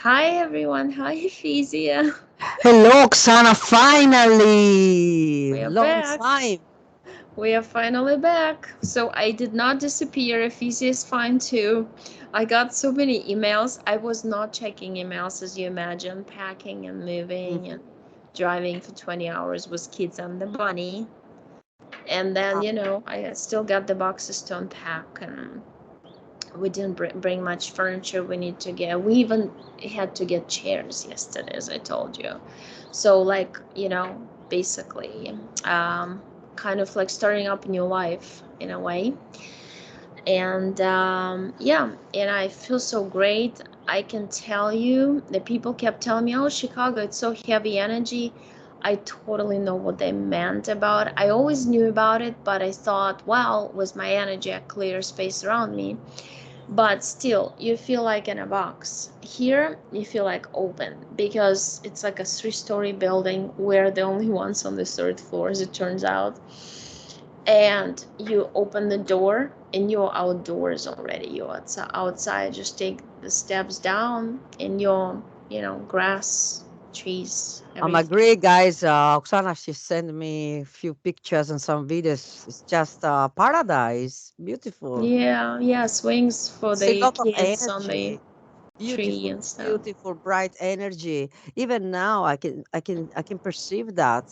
Hi everyone. Hi Ephesia. Hello, Oksana, finally! We are Long back. time. We are finally back. So I did not disappear. Ephesia is fine too. I got so many emails. I was not checking emails as you imagine, packing and moving and Mhm. driving for 20 hours with kids and the bunny. And then, Ah, I still got the boxes to unpack and we didn't bring much furniture. We even had to get chairs yesterday, as I told you. So like, basically, um, kind of like starting up a new life in a way. And yeah, and I feel so great. I can tell you that people kept telling me, oh, Chicago, it's so heavy energy. I totally know what they meant about it. I always knew about it, but I thought, well, with my energy, a clear space around me, but still you feel like in a box. Here you feel like open because it's like a three-story building. We're the only ones on the third floor, as it turns out. And you open the door and you're outdoors already. You're outside, just take the steps down and you're, grass, trees, I'm everything. agree, guys. Oksana, she sent me a few pictures and some videos. It's just paradise. Beautiful. Yeah, yeah, swings for See, the lot of kids on the energy. tree Beautiful, and stuff. beautiful, bright energy. Even now, I can perceive that.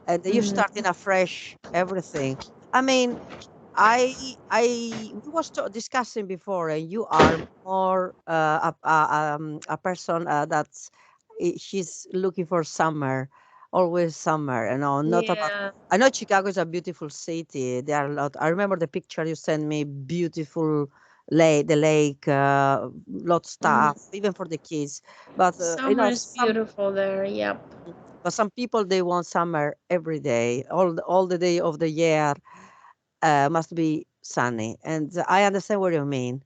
And you're Mm-hmm. starting afresh, everything. I mean, we was discussing before, and you are more a person that's she's looking for summer, always summer. Not about. Yeah. I know Chicago is a beautiful city. There are a lot. I remember the picture you sent me. Beautiful lake, the lake, lot stuff, Mm. even for the kids. But Summer is some. beautiful there. Yep. But some people they want summer every day, all the day of the year must be sunny, and I understand what you mean.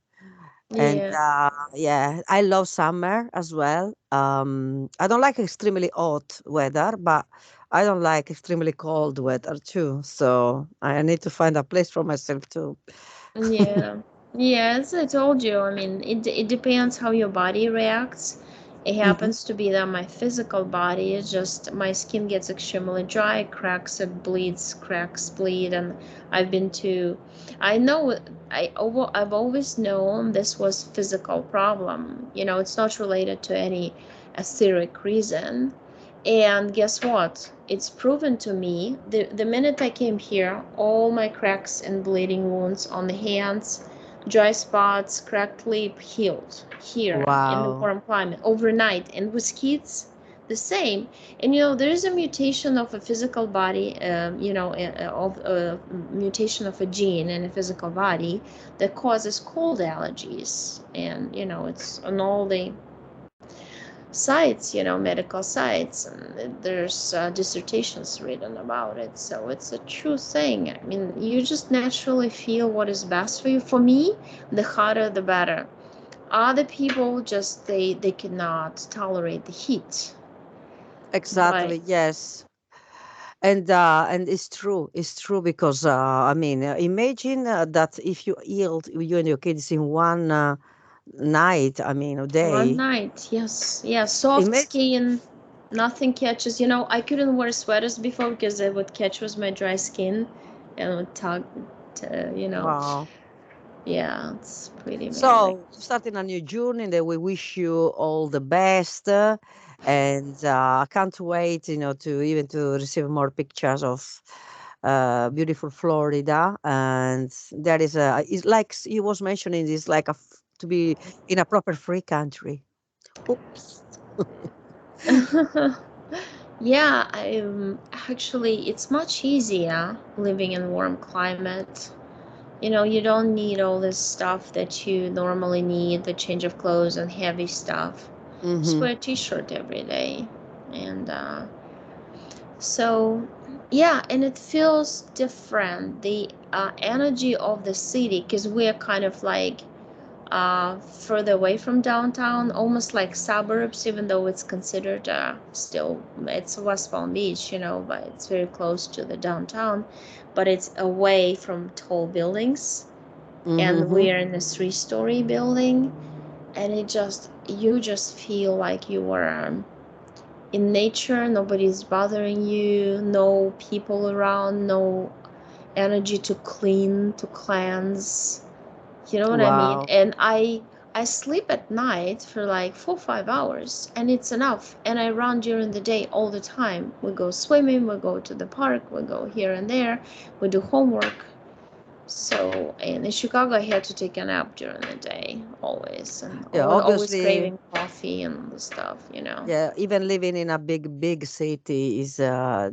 And Yeah. yeah, I love summer as well. I don't like extremely hot weather, but I don't like extremely cold weather too. So I need to find a place for myself too. Yeah. Yeah, as I told you, I mean, it depends how your body reacts. It Hmm. happens to be that my physical body is just my skin gets extremely dry, cracks, it bleeds, cracks, bleed, and I've been to, I know, I've always known this was physical problem. It's not related to any etheric reason. And guess what? It's proven to me the minute I came here, all my cracks and bleeding wounds on the hands, dry spots, cracked lip healed here in the Wow. warm climate overnight. And with kids, the same. And there is a mutation of a physical body, of a mutation of a gene in a physical body that causes cold allergies. And it's on all the sites, medical sites, and there's dissertations written about it. So it's a true thing. I mean, you just naturally feel what is best for you. For me, the hotter the better. Other people just they cannot tolerate the heat. But Exactly. Yes. And it's true because I mean, imagine that if you healed you and your kids in one night, I mean, a one day. night, yes, yeah, soft Imagine. skin, nothing catches. I couldn't wear sweaters before because it would catch with my dry skin and would tug to. Wow. Yeah, it's pretty amazing. So starting a new journey, and we wish you all the best, and I can't wait, to even to receive more pictures of beautiful Florida. And there is it's like he was mentioning, it's like to be in a proper free country. Oops. Yeah, actually it's much easier living in warm climate. You don't need all this stuff that you normally need, the change of clothes and heavy stuff. Just Hmm. wear a t-shirt every day. And so yeah, and it feels different. The energy of the city, because we're kind of like further away from downtown, almost like suburbs, even though it's considered still it's West Palm Beach, but it's very close to the downtown, but it's away from tall buildings, and Hmm. we're in a three-story building, and you just feel like you are in nature. Nobody's bothering you, no people around, no energy to clean, to cleanse. You know what I mean? Wow. And I sleep at night for like 4 or 5 hours, and it's enough. And I run during the day all the time. We go swimming, we go to the park, we go here and there, we do homework. So, and in Chicago, I had to take a nap during the day always, and Yeah, always obviously, craving coffee and the stuff. yeah, even living in a big city is there,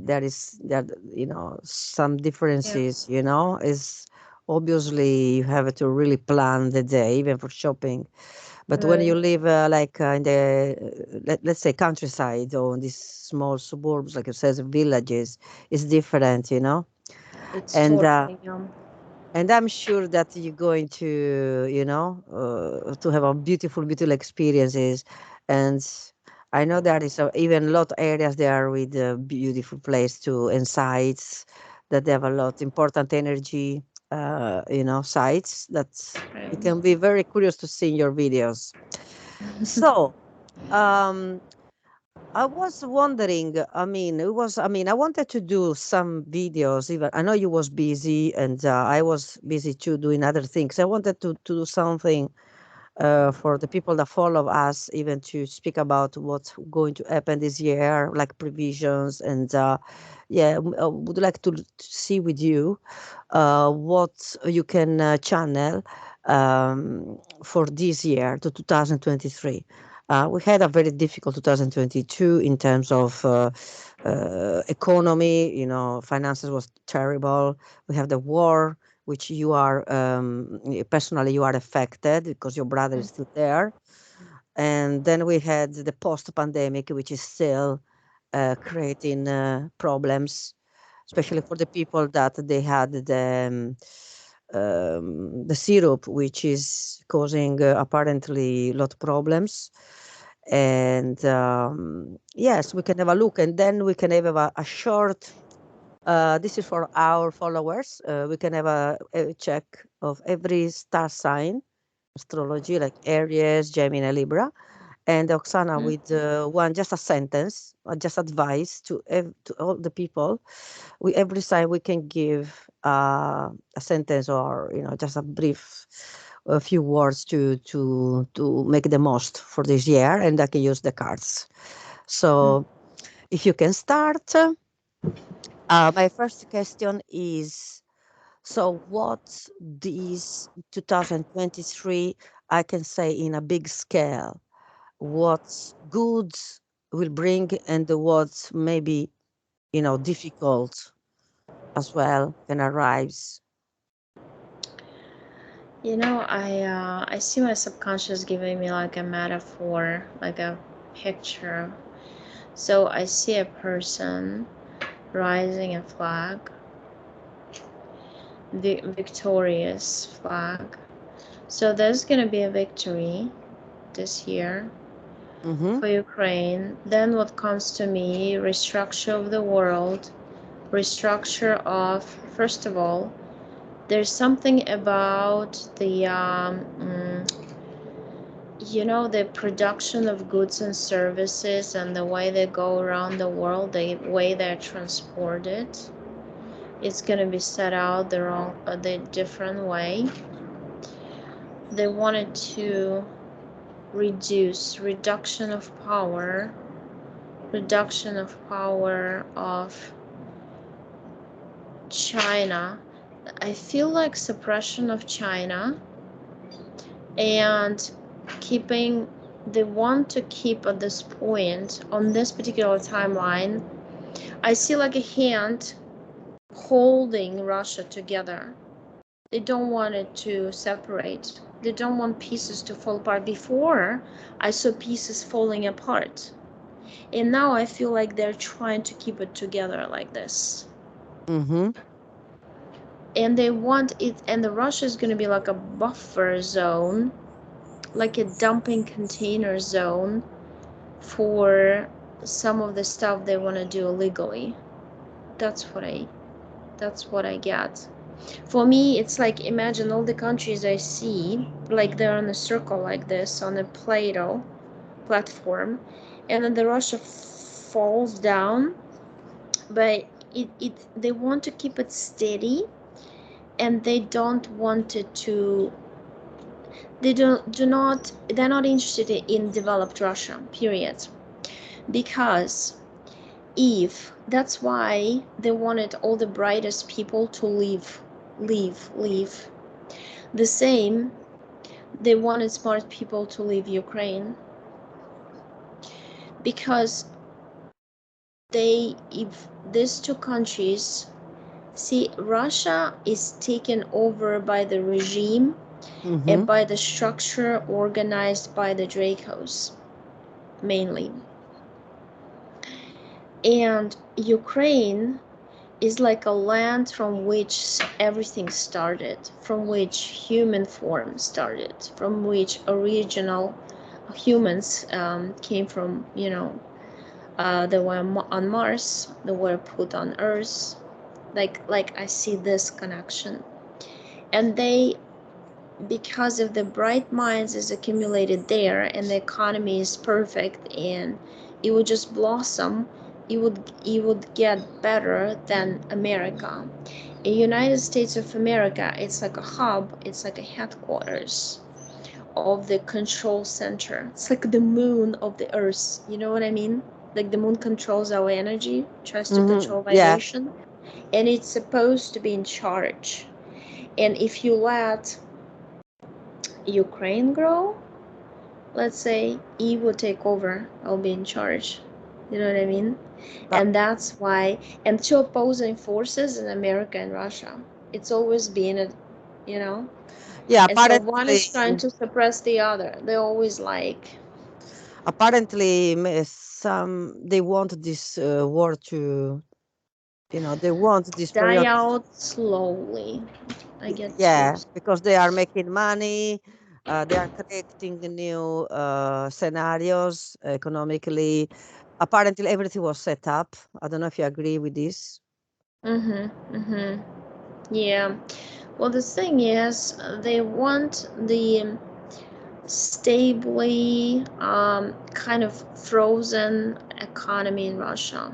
some Yeah. differences, is obviously you have to really plan the day even for shopping. But when Right. you live like in the let's say countryside or in these small suburbs, like you says, villages, it's different. It's And totally and I'm sure that you're going to, to have a beautiful experiences. And I know there is even a lot of areas there with beautiful place to and sites that they have a lot important energy, sites that you right. can be very curious to see in your videos. So, um, I was wondering, I wanted to do some videos. Even I know you was busy and I was busy too doing other things. I wanted to do something for the people that follow us, even to speak about what's going to happen this year, like provisions. And yeah, would like to see with you what you can channel for this year to 2023. We had a very difficult 2022 in terms of economy. Finances was terrible. We have the war, which you are personally you are affected because your brother is still there. And then we had the post-pandemic, which is still creating problems, especially for the people that they had the syrup, which is causing apparently a lot of problems. And yes, we can have a look, and then we can have a short. This is for our followers. We can have a check of every star sign astrology, like Aries, Gemini, Libra, and Oksana Mhm. with one just a sentence, just advice to all the people. We every time we can give a sentence or just a brief, a few words to make the most for this year, and I can use the cards. So if you can start, my first question is. So, what this 2023, I can say in a big scale, what goods will bring and what maybe, difficult as well can arise. I see my subconscious giving me like a metaphor, like a picture. So I see a person rising a flag, the victorious flag. So there's gonna be a victory this year Mm-hmm. for Ukraine. Then what comes to me, restructure of the world, restructure of, first of all, there's something about the production of goods and services and the way they go around the world, the way they're transported. It's going to be set out the different way. They wanted to reduction of power of China. I feel like suppression of China and keeping they want to keep at this point on this particular timeline. I see like a hand holding Russia together. They don't want it to separate. They don't want pieces to fall apart. Before, I saw pieces falling apart. And now I feel like they're trying to keep it together like this. Mm-hmm. And they want it, and the Russia is going to be like a buffer zone, like a dumping container zone for some of the stuff they want to do illegally. That's what I that's what I get. For me, it's like imagine all the countries I see, like they're on a circle like this on a Play-Doh platform, and then the Russia falls down, but it they want to keep it steady, and they don't want it to. They do not. They're not interested in developed Russia. Period. Because if that's why they wanted all the brightest people to leave. The same, they wanted smart people to leave Ukraine because if these two countries, see, Russia is taken over by the regime and Mm-hmm. by the structure organized by the Dracos, mainly. And Ukraine is like a land from which everything started, from which human form started, from which original humans came from, they were on Mars, they were put on Earth. Like I see this connection. And they, because of the bright minds is accumulated there and the economy is perfect and it would just blossom, it would get better than America. In United States of America, it's like a hub, it's like a headquarters of the control center. It's like the moon of the earth, you know what I mean? Like the moon controls our energy, tries to Mm-hmm. control Yeah. vibration, and it's supposed to be in charge. And if you let Ukraine grow, let's say he would take over, I'll be in charge. You know what I mean? But And that's why, and two opposing forces in America and Russia. It's always been a, you know? yeah, And so one apparently, is trying to suppress the other. They always like some they want this war to, they want this die period. out slowly. I get you. Yeah, because they are making money, they are creating new scenarios economically. Apparently, everything was set up. I don't know if you agree with this. Mm-hmm. Yeah. Well, the thing is, they want the stably kind of frozen economy in Russia.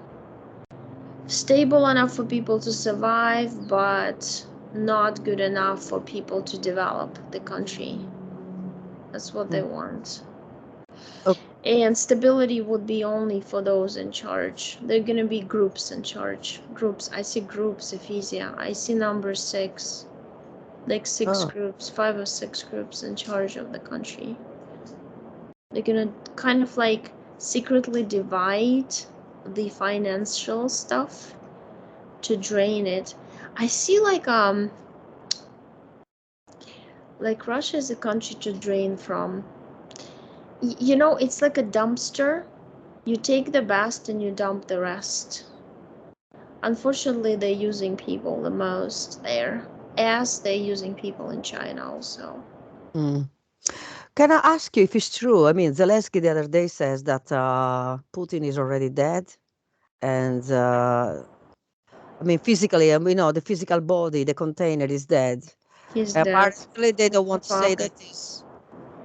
Stable enough for people to survive, but not good enough for people to develop the country. That's what they Mm. want. Oh, And stability would be only for those in charge. There are gonna be groups in charge. Groups. I see groups, Ephesia. I see number six. Like six oh. groups, 5 or 6 groups in charge of the country. They're gonna kind of like secretly divide the financial stuff to drain it. I see like Russia is a country to drain from. It's like a dumpster. You take the best and you dump the rest. Unfortunately, they're using people the most there, as they're using people in China also. Mm. Can I ask you if it's true? I mean, Zelensky the other day says that Putin is already dead, and I mean, physically, we know the physical body, the container is dead. He's dead. Apparently, they don't The want to say puppet. that is.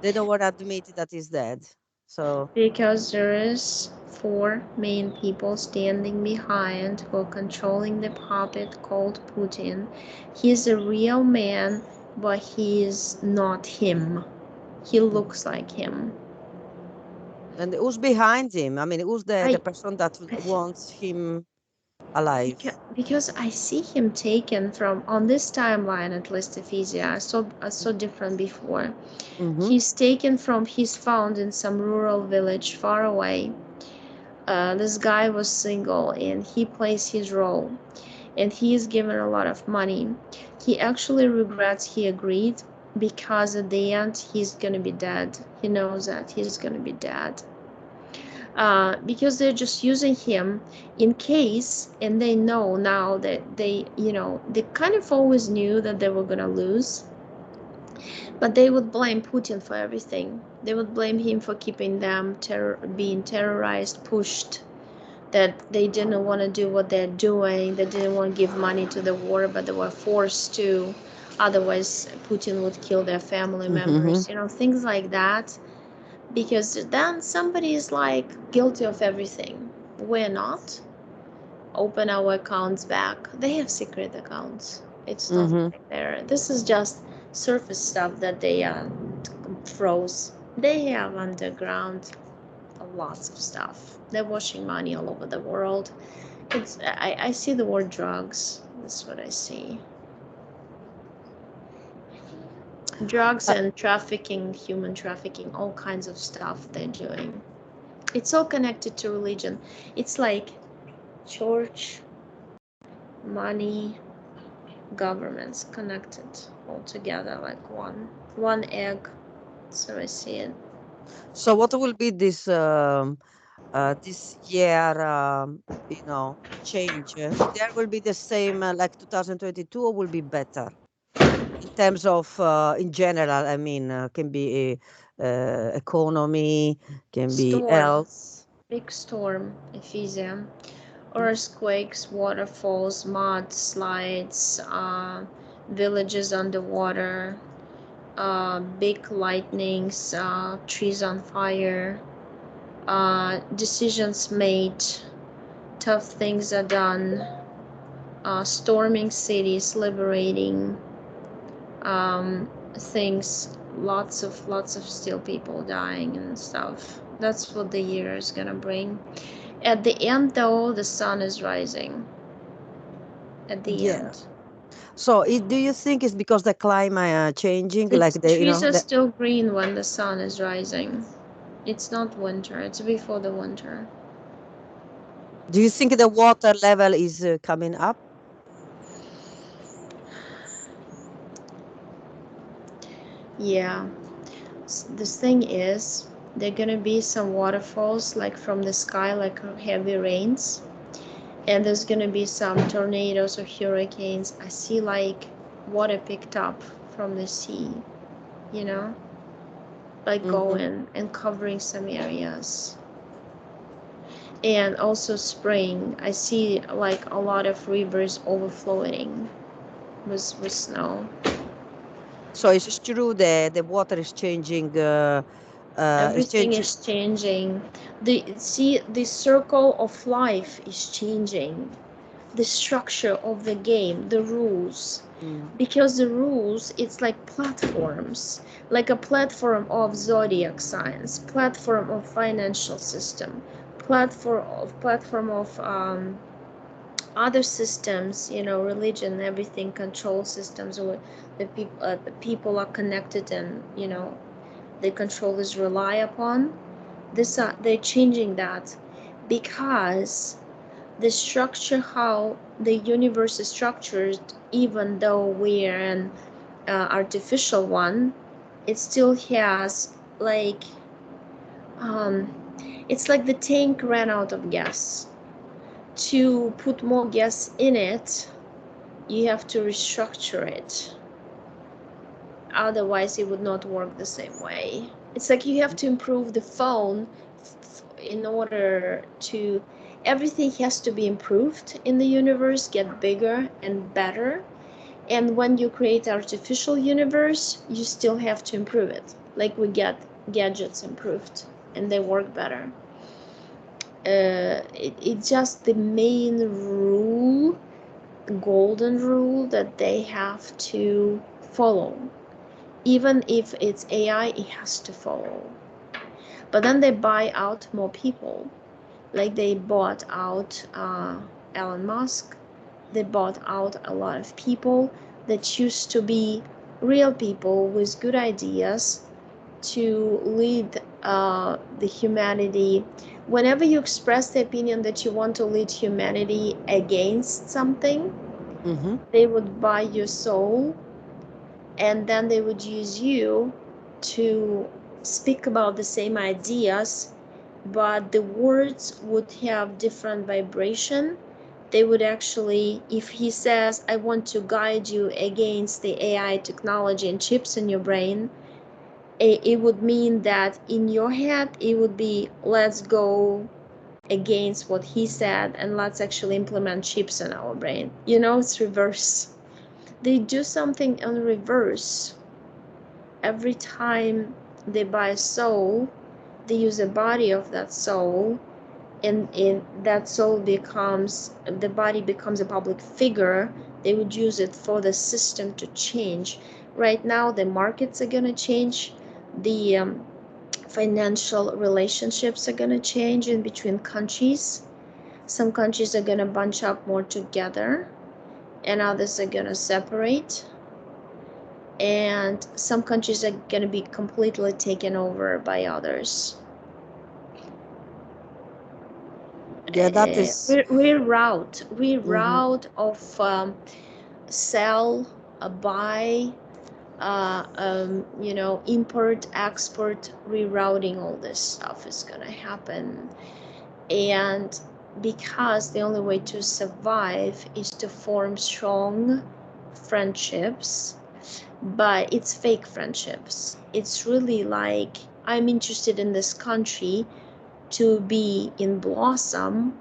They don't want to admit that he's dead. So, Because there is four main people standing behind who are controlling the puppet called Putin. He's a real man, but he is not him. He mm. looks like him. And who's behind him? I mean, who's the I, person that I wants him alive? because I see him taken from on this timeline at least Ephesia. I saw different before. Mm-hmm. He's found in some rural village far away. This guy was single and he plays his role, and he is given a lot of money. He actually regrets he agreed because at the end he's gonna be dead. He knows that he's gonna be dead. Because they're just using him in case, and they know now that they kind of always knew that they were gonna lose, but they would blame Putin for everything. They would blame him for keeping them being terrorized, pushed that they didn't want to do what they're doing. They didn't want to give money to the war, but they were forced to. Otherwise, Putin would kill their family Mm-hmm. members. Things like that. Because then somebody is like guilty of everything. We're not. Open our accounts back. They have secret accounts. It's not Mm-hmm. like there. This is just surface stuff that they froze. They have underground lots of stuff. They're washing money all over the world. I see the word drugs. That's what I see. Drugs Uh, and trafficking, human trafficking, all kinds of stuff they're doing. It's all connected to religion. It's like church, money, governments connected all together like one egg. So I see it. so what will be this year, change? There will be the same like 2022, or will be better in terms of, in general? I mean, can be economy, can be Storm, health. big storm, Ephesium, earthquakes, waterfalls, mudslides, villages underwater, big lightnings, trees on fire, decisions made, tough things are done, storming cities, liberating things, lots of still people dying and stuff. That's what the year is gonna bring. At the end, though, the sun is rising. At the Yeah. end, So, do you think it's because the climate changing, the like trees are still green when the sun is rising. It's not winter. It's before the winter. do you think the water level is coming up? Yeah. This thing is, there gonna be some waterfalls like from the sky, like heavy rains, and there's gonna be some tornadoes or hurricanes. I see like water picked up from the sea, you know, like Hmm. going and covering some areas. And also spring, I see like a lot of rivers overflowing with snow. So it's true that the water is changing. Is Everything changing. is changing. The circle of life is changing. The structure of the game, the rules, Mm. because the rules, it's like platforms, like a platform of zodiac signs, platform of financial system, platform of other systems, religion, everything, control systems, where the people are connected, and the control is rely upon. They're changing that because the structure, how the universe is structured, even though we're an artificial one, it still has like, um, it's like the tank ran out of gas. To put more gas in it, you have to restructure it. Otherwise, it would not work the same way. It's like you have to improve the phone in order to. Everything has to be improved in the universe, get bigger and better. And when you create artificial universe, you still have to improve it. Like we get gadgets improved and they work better. It's just the main rule, golden rule, that they have to follow. Even if it's AI, it has to follow. But then they buy out more people. Like they bought out Elon Musk. They bought out a lot of people that used to be real people with good ideas to lead the humanity. Whenever you express the opinion that you want to lead humanity against something, Mm-hmm. they would buy your soul, and then they would use you to speak about the same ideas, but the words would have different vibration. They would actually, if he says, I want to guide you against the AI technology and chips in your brain, it would mean that in your head, it would be, let's go against what he said, and let's actually implement chips in our brain. You know, it's reverse. They do something in reverse. Every time they buy a soul, they use a body of that soul, and that soul becomes, the body becomes a public figure. They would use it for the system to change. Right now the markets are going to change, the financial relationships are going to change in between countries. Some countries are going to bunch up more together, and others are going to separate, and some countries are going to be completely taken over by others. Yeah, that is. Mhm. Reroute of sell, buy, import, export, rerouting, all this stuff is gonna happen. And because the only way to survive is to form strong friendships, but it's fake friendships. It's really like, I'm interested in this country to be in blossom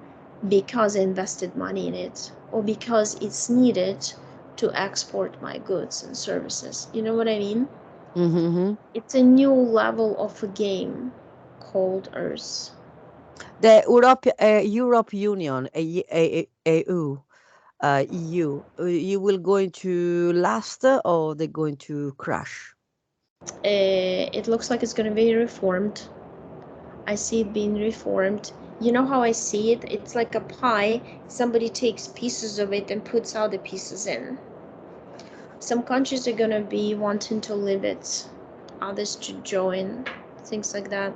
because I invested money in it, or because it's needed to export my goods and services. You know what I mean? Mhm. It's a new level of a game called Earth. The Europe Union, EU, EU, you will going to last or they're going to crash? It looks like it's going to be reformed. I see it being reformed. You know how I see it? It's like a pie. Somebody takes pieces of it and puts other pieces in. Some countries are going to be wanting to leave it, others to join, things like that.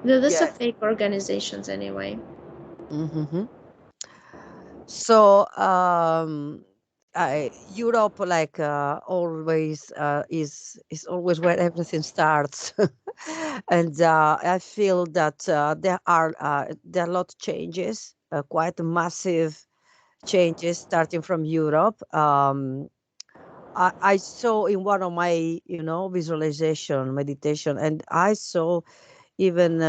These are Yeah. fake organizations anyway. Hmm. So, Europe, like always, is always where everything starts, and I feel that there are a lot of changes, quite massive changes starting from Europe. I saw in one of my, visualization meditation, and I saw even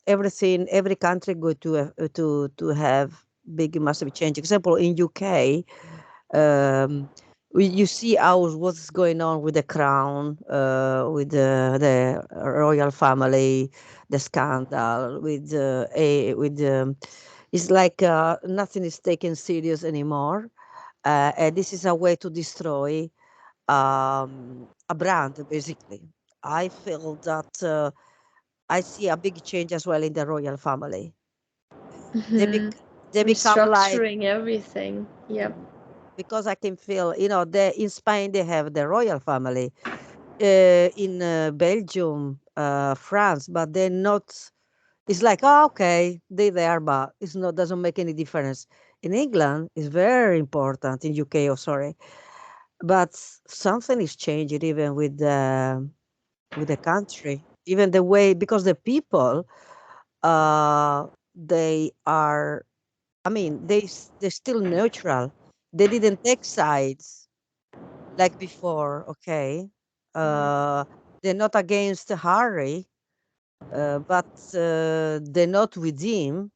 everything, every country go to have big massive change. Example in UK, um, you see how what's going on with the crown, with the royal family, the scandal with it's like nothing is taken serious anymore, and this is a way to destroy a brand, basically. I feel that I see a big change as well in the royal family. They Hmm. they become like, Restructuring everything. Yep. because I can feel, they in Spain they have the royal family, in Belgium, France, but they're not. It's like, oh, okay, they there, but it's not, doesn't make any difference. In England, it's very important. In UK, oh sorry, but something is changing even with the country, even the way, because the people, they are, I mean, they're still neutral. They didn't take sides like before. Okay, uh, they're not against Harry, but they're not with him.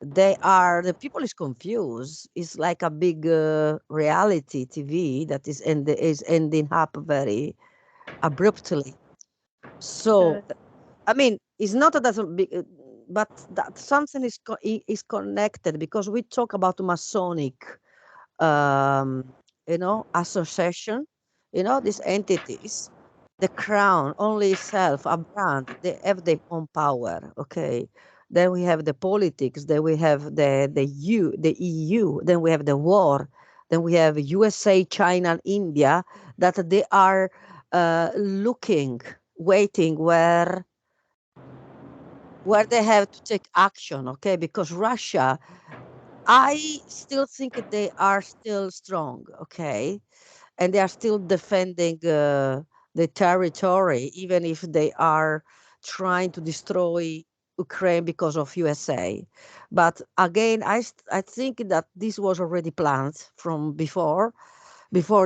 They are, the people is confused. It's like a big reality TV that is ending up very abruptly. So, Good. I mean, it's not that doesn't be, but that something is connected, because we talk about Masonic, um, association, these entities, the crown only itself, a brand, they have their own power. Okay. Then we have the politics, then we have the EU, then we have the war, then we have USA, China, and India, that they are looking, waiting where they have to take action. Okay, because Russia, I still think they are still strong, okay? And they are still defending the territory, even if they are trying to destroy Ukraine because of USA. But again, I think that this was already planned from before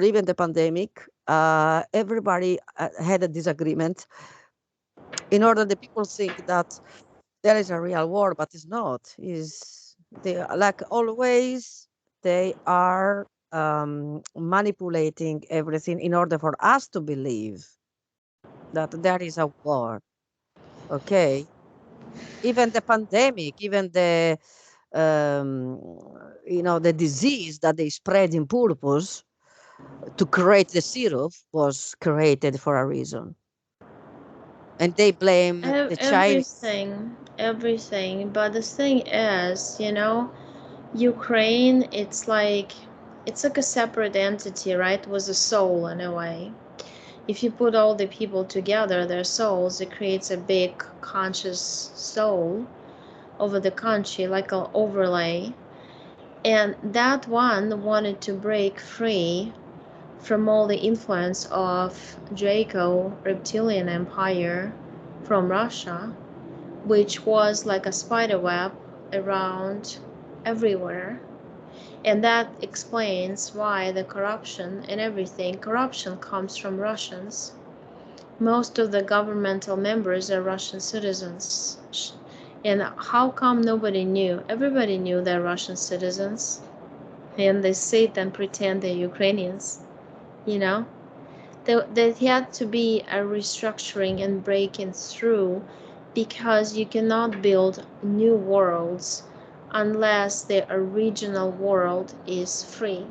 even the pandemic. Everybody had a disagreement in order the people think that. there is a real war, but it's not. Is they like always they are manipulating everything in order for us to believe that there is a war. Okay, even the pandemic, even the um, the disease that they spread in purpose to create the syrup was created for a reason, and they blame the Chinese. Everything. But the thing is, Ukraine, it's like a separate entity, right? With a soul in a way. If you put all the people together, their souls, it creates a big conscious soul over the country, like an overlay. And that one wanted to break free from all the influence of Draco reptilian empire from Russia, which was like a spider web around everywhere. And that explains why the corruption and everything, corruption comes from Russians. Most of the governmental members are Russian citizens. And how come nobody knew? Everybody knew they're Russian citizens. And they sit and pretend they're Ukrainians, you know? There had to be a restructuring and breaking through, because you cannot build new worlds unless the original world is free.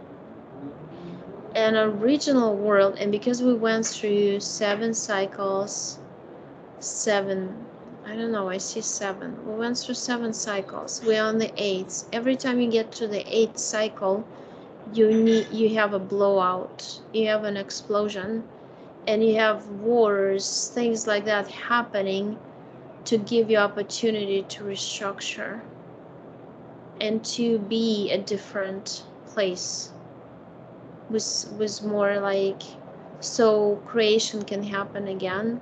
An original world, and because we went through 7 cycles, seven, I don't know, I see seven. We went through 7 cycles. We're on the eighth. Every time you get to the eighth cycle, you have a blowout, you have an explosion, and you have wars, things like that happening to give you opportunity to restructure and to be a different place with more like, so creation can happen again,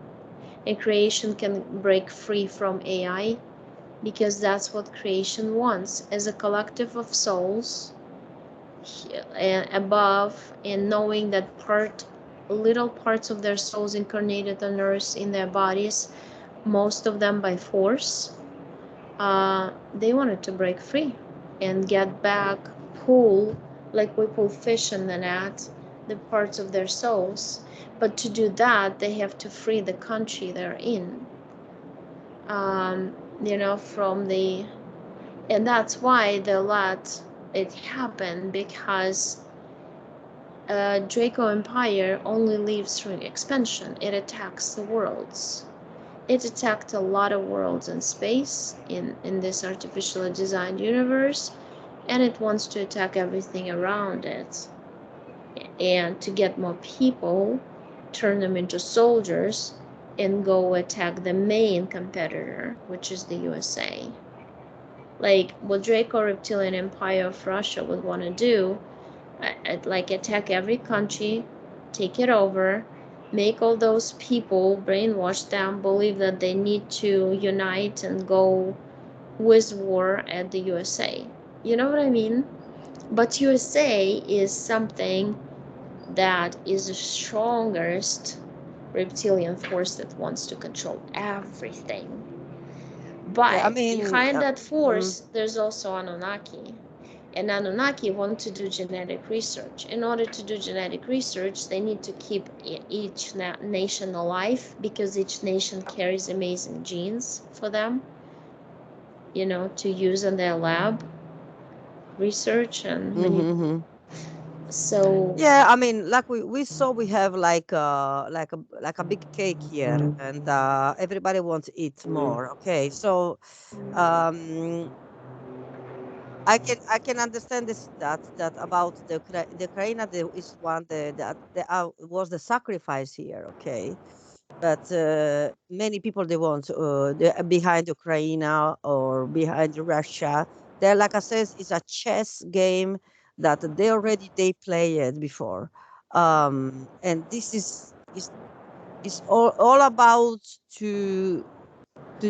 and creation can break free from AI, because that's what creation wants, as a collective of souls and above, and knowing that little parts of their souls incarnated on earth in their bodies, most of them by force. They wanted to break free and get back, pull, like we pull fish in the net, the parts of their souls. But to do that, they have to free the country they're in, um, from the. And that's why they let it happen, because Draco Empire only lives through expansion. It attacks the worlds. It attacked a lot of worlds in space in this artificially designed universe, and it wants to attack everything around it. And to get more people, turn them into soldiers, and go attack the main competitor, which is the USA. Like what Draco Reptilian Empire of Russia would want to do, like attack every country, take it over, make all those people, brainwash them, believe that they need to unite and go with war at the USA. You know what I mean? But USA is something that is the strongest reptilian force that wants to control everything. Yeah, I But mean, behind that mm, force, there's also Anunnaki. And Anunnaki want to do genetic research. In order to do genetic research, they need to keep each nation alive, because each nation carries amazing genes for them, to use in their lab research and mhm. so. Yeah, I mean, like we saw, we have like a big cake here, and everybody wants to eat more. Okay, so um, I can understand this that about the Ukraine is one that was the sacrifice here. Okay, but many people they want behind Ukraine or behind Russia. They're like I says, it's a chess game that they played before, and this is all about to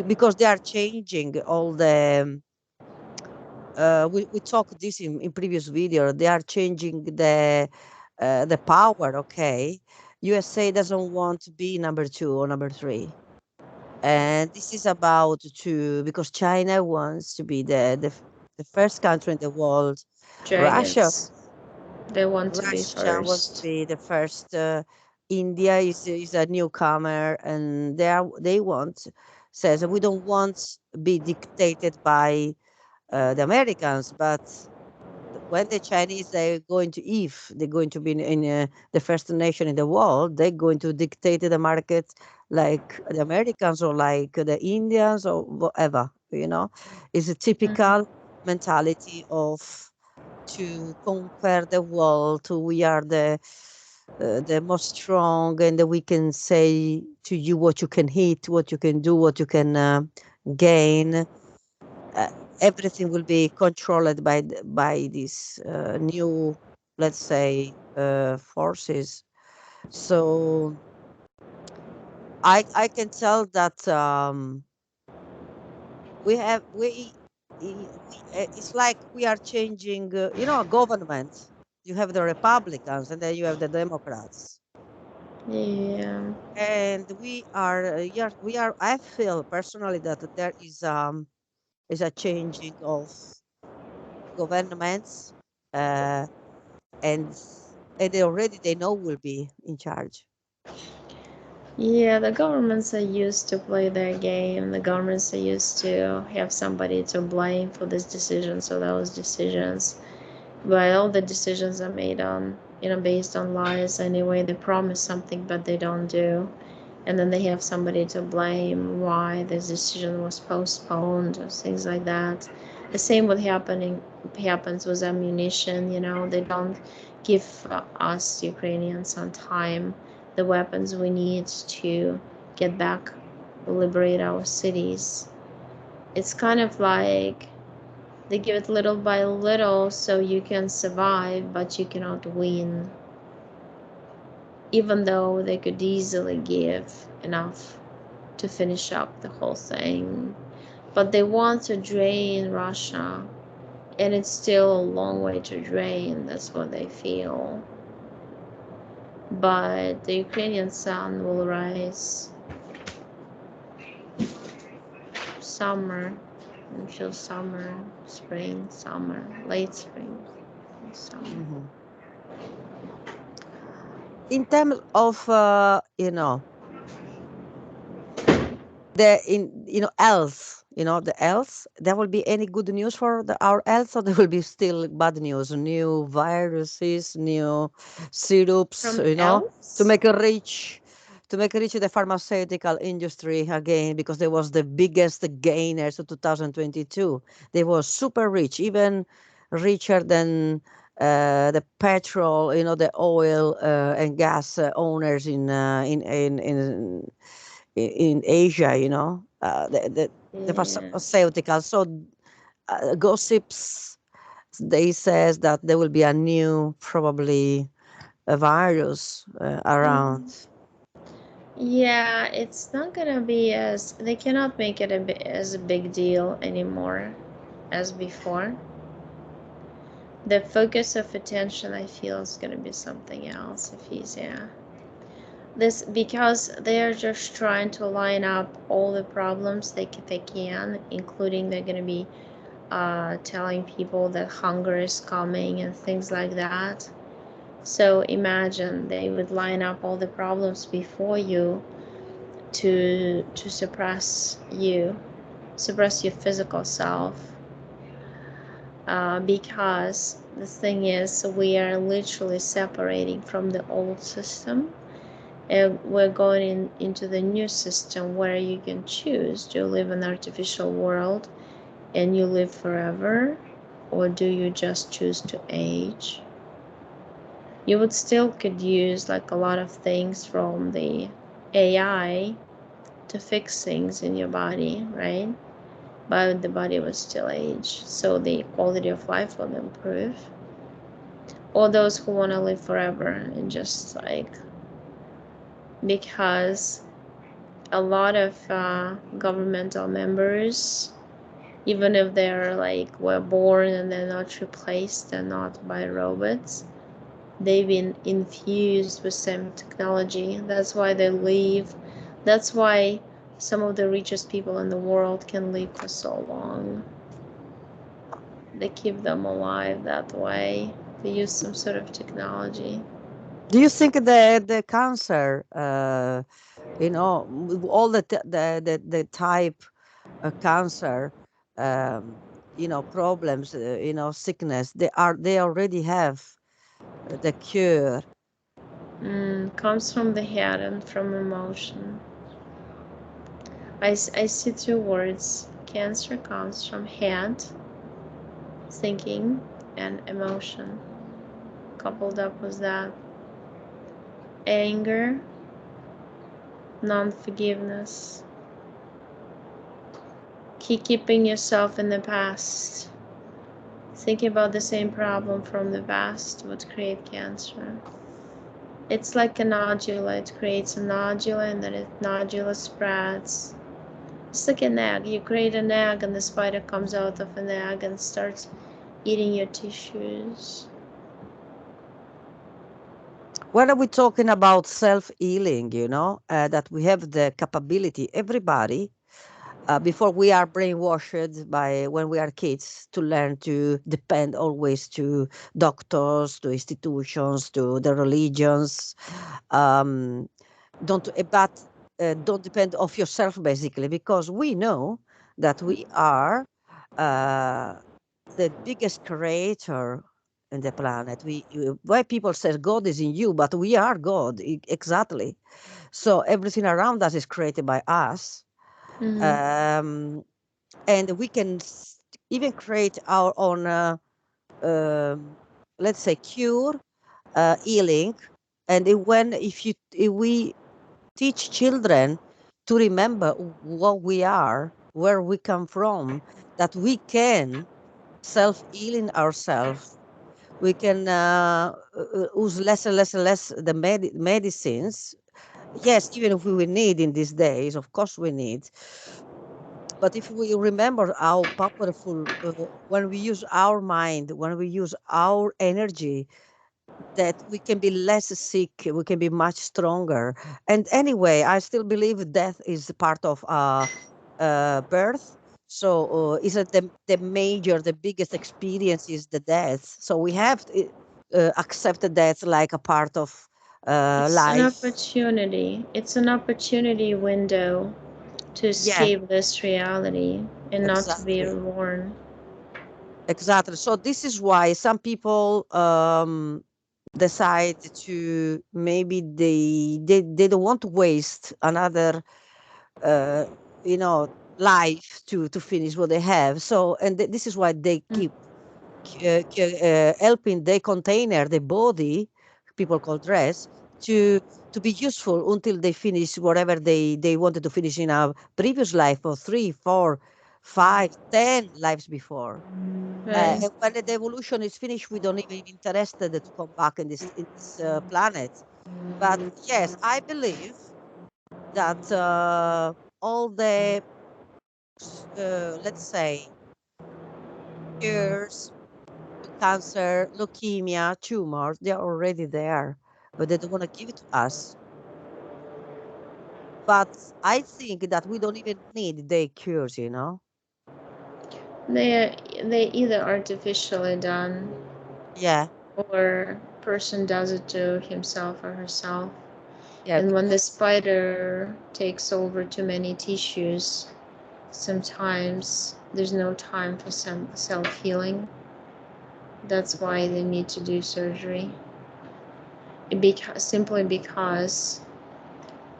because they are changing all the. We talked this in previous video. They are changing the power. Okay, USA doesn't want to be number two or number three. And this is about to because China wants to be the first country in the world. Russia Dragons. They want to be Russia wants to first. be the first. India is a newcomer, and they want says we don't want be dictated by the Americans, but when the Chinese they're going to if they're going to be in the first nation in the world, they're going to dictate the market like the Americans or like the Indians or whatever. It's a typical Mhm. mentality of to conquer the world. We are the most strong, and we can say to you what you can hit, what you can do, what you can gain. uh, Everything will be controlled by these new, let's say, forces. So I can tell that we have it's like we are changing a government. You have the Republicans and then you have the Democrats, Yeah. and we are I feel personally that there is a changing of governments, uh and they know will be in charge. Yeah, the governments are used to play their game. The governments are used to have somebody to blame for this decisions or those decisions. But all the decisions are made on, based on lies anyway. They promise something, but they don't do. And then they have somebody to blame why this decision was postponed or things like that. The same with happening happens with ammunition. They don't give us Ukrainians on time the weapons we need to get back, liberate our cities. It's kind of like they give it little by little so you can survive, but you cannot win, even though they could easily give enough to finish up the whole thing. But they want to drain Russia, and it's still a long way to drain. That's what they feel. But the Ukrainian sun will rise summer until summer, spring, summer, late spring, summer. Mhm. In terms of the in else the else there will be any good news for our else, or there will be still bad news, new viruses, new syrups, From to else? make a rich the pharmaceutical industry again, because they was the biggest gainers of 2022. They were super rich, even richer than the petrol, the oil and gas owners in Asia, the Yeah. pharmaceutical. So gossips, they says that there will be a new, probably a virus around. Mm. Yeah, it's not gonna be as they cannot make it as a big deal anymore as before. The focus of attention, I feel, is gonna be something else if he's yeah. This because they are just trying to line up all the problems they can, including they're gonna be telling people that hunger is coming and things like that. So imagine they would line up all the problems before you to suppress your physical self, because the thing is we are literally separating from the old system, and we're going into the new system where you can choose, do you live in an artificial world and you live forever, or do you just choose to age? You would still could use like a lot of things from the AI to fix things in your body, right? But the body will still age, so the quality of life will improve. Or those who want to live forever and just like, because a lot of governmental members, even if they're like were born and they're not replaced, they're not by robots, they've been infused with some technology. That's why they leave. That's why Some of the richest people in the world can live for so long. They keep them alive that way. They use some sort of technology. Do you think the cancer, all the type cancer, problems, sickness, they already have the cure? Comes from the head and from emotion. I see two words. Cancer comes from head, thinking, and emotion. Coupled up with that, anger, non forgiveness, keeping yourself in the past. Thinking about the same problem from the past would create cancer. It's like a nodule. It creates a nodule and then it nodule spreads. It's like an egg. You create an egg and the spider comes out of an egg and starts eating your tissues. When are we talking about self-healing, that we have the capability, everybody, before we are brainwashed by when we are kids to learn to depend always to doctors, to institutions, to the religions, um, don't depend of yourself basically, because we know that we are uh, the biggest creator in the planet. Why people say God is in you, but we are God, exactly. So everything around us is created by us. Mm-hmm. um, and we can even create our own, um, let's say, cure, healing. And if we teach children to remember what we are, where we come from, that we can self healing ourselves. We can use less and less and less the medicines. Yes, even if we will need in these days, of course we need. But if we remember how powerful, when we use our mind, when we use our energy, that we can be less sick, we can be much stronger. And anyway, I still believe death is part of birth. So is it the biggest experience is the death. So we have to accept the death like a part of It's an life. opportunity. It's an opportunity window to Yeah, escape this reality and not to be exactly. reborn. Exactly. So this is why some people decide to, maybe they don't want to waste another uh, you know life to finish what they have. So and this is why they Mm. keep helping the container, the body, people call dress, to be useful until they finish whatever they wanted to finish in a previous life, or 3, 4, 5, 10 lives before. Right. And when the evolution is finished, we don't even interested to come back in this planet. But yes, I believe that all the let's say cures to cancer, leukemia, tumors, they are already there, but they don't want to give it to us. But I think that we don't even need the cures. They either artificially done Yeah, or person does it to himself or herself. yeah, And when the because spider takes over too many tissues, sometimes there's no time for some self healing. That's why they need to do surgery. Simply because